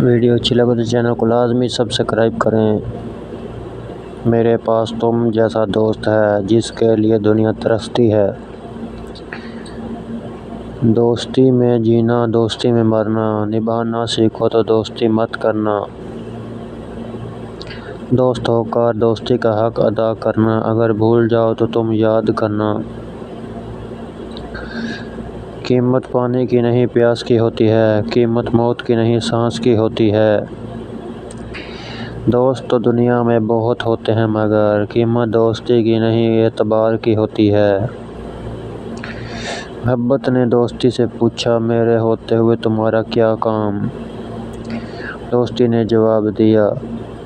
Video اچھی لگے تو چینل کو لازمی سبسکرائب کریں۔ میرے پاس تم جیسا دوست ہے جس کے لیے دنیا ترستی ہے۔ دوستی میں جینا، دوستی میں مرنا، نبھانا سیکھو تو دوستی مت کرنا۔ دوست ہو کر دوستی کا حق ادا کرنا، اگر بھول جاؤ تو تم یاد کرنا۔ قیمت پانی کی نہیں پیاس کی ہوتی ہے، قیمت موت کی نہیں سانس کی ہوتی ہے۔ دوست تو دنیا میں بہت ہوتے ہیں مگر قیمت دوستی کی نہیں اعتبار کی ہوتی ہے۔ محبت نے دوستی سے پوچھا، میرے ہوتے ہوئے تمہارا کیا کام؟ دوستی نے جواب دیا،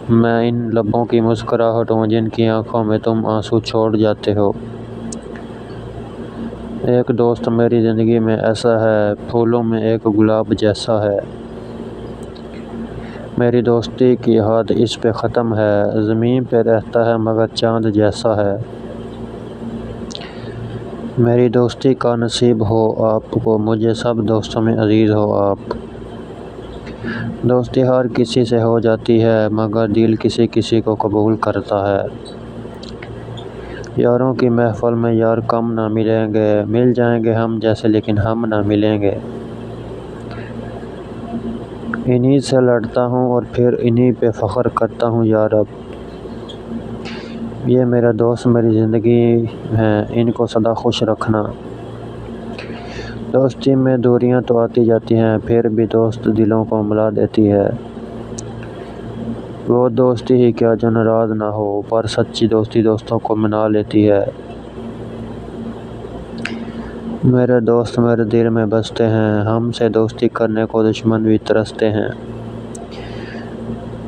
میں ان لبوں کی مسکراہٹ ہوں جن کی آنکھوں میں تم آنسو چھوڑ جاتے ہو۔ ایک دوست میری زندگی میں ایسا ہے، پھولوں میں ایک گلاب جیسا ہے۔ میری دوستی کی حد اس پہ ختم ہے، زمین پہ رہتا ہے مگر چاند جیسا ہے۔ میری دوستی کا نصیب ہو آپ کو، مجھے سب دوستوں میں عزیز ہو آپ۔ دوستی ہر کسی سے ہو جاتی ہے مگر دل کسی کسی کو قبول کرتا ہے۔ یاروں کی محفل میں یار کم نہ ملیں گے، مل جائیں گے ہم جیسے لیکن ہم نہ ملیں گے۔ انہی سے لڑتا ہوں اور پھر انہی پہ فخر کرتا ہوں یا رب۔ یہ میرا دوست میری زندگی ہیں، ان کو سدا خوش رکھنا۔ دوستی میں دوریاں تو آتی جاتی ہیں، پھر بھی دوست دلوں کو ملا دیتی ہے۔ وہ دوستی ہی کیا جو ناراض نہ ہو، پر سچی دوستی دوستوں کو منا لیتی ہے۔ میرے دوست میرے دل میں بستے ہیں، ہم سے دوستی کرنے کو دشمن بھی ترستے ہیں۔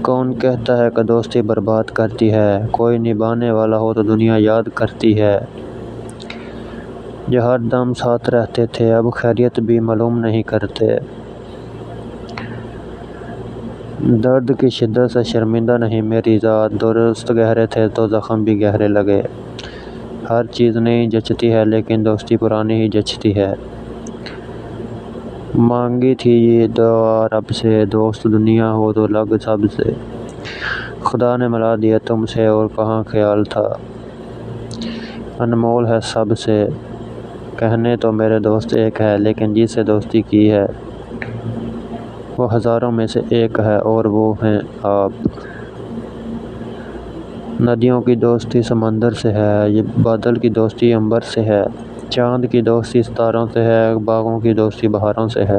کون کہتا ہے کہ دوستی برباد کرتی ہے، کوئی نبھانے والا ہو تو دنیا یاد کرتی ہے۔ جو ہر دم ساتھ رہتے تھے اب خیریت بھی معلوم نہیں کرتے۔ درد کی شدت سے شرمندہ نہیں میری ذات، دوست گہرے تھے تو زخم بھی گہرے لگے۔ ہر چیز نئی جچتی ہے لیکن دوستی پرانی ہی جچتی ہے۔ مانگی تھی یہ دعا رب سے، دوست دنیا ہو تو لگ سب سے۔ خدا نے ملا دیا تم سے اور کہاں خیال تھا، انمول ہے سب سے۔ کہنے تو میرے دوست ایک ہے لیکن جس سے دوستی کی ہے وہ ہزاروں میں سے ایک ہے اور وہ ہیں آپ۔ ندیوں کی دوستی سمندر سے ہے، یہ بادل کی دوستی عنبر سے ہے۔ چاند کی دوستی ستاروں سے ہے، باغوں کی دوستی بہاروں سے ہے۔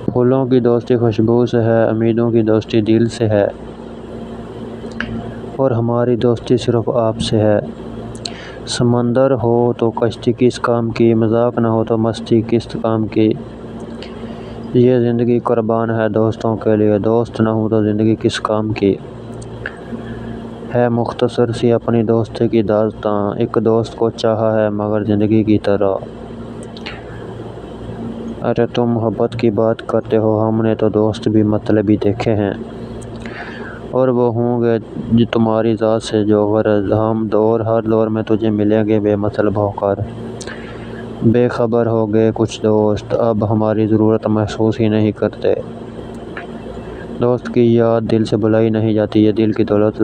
پھولوں کی دوستی خوشبو سے ہے، امیدوں کی دوستی دل سے ہے۔ اور ہماری دوستی صرف آپ سے ہے۔ سمندر ہو تو کشتی کس کام کی، مذاق نہ ہو تو مستی کس کام کی۔ یہ زندگی قربان ہے دوستوں کے لیے، دوست نہ ہوں تو زندگی کس کام کی۔ ہے مختصر سی اپنی دوستی کی داستاں، ایک دوست کو چاہا ہے مگر زندگی کی طرح۔ ارے تم محبت کی بات کرتے ہو، ہم نے تو دوست بھی مطلبی دیکھے ہیں۔ اور وہ ہوں گے جو تمہاری ذات سے جو غرض، ہم ہر دور میں تجھے ملیں گے بے مطلب ہو کر۔ بے خبر ہو گئے کچھ دوست، اب ہماری ضرورت محسوس ہی نہیں کرتے۔ دوست کی یاد دل سے بھلائی نہیں جاتی، یہ دل کی دولت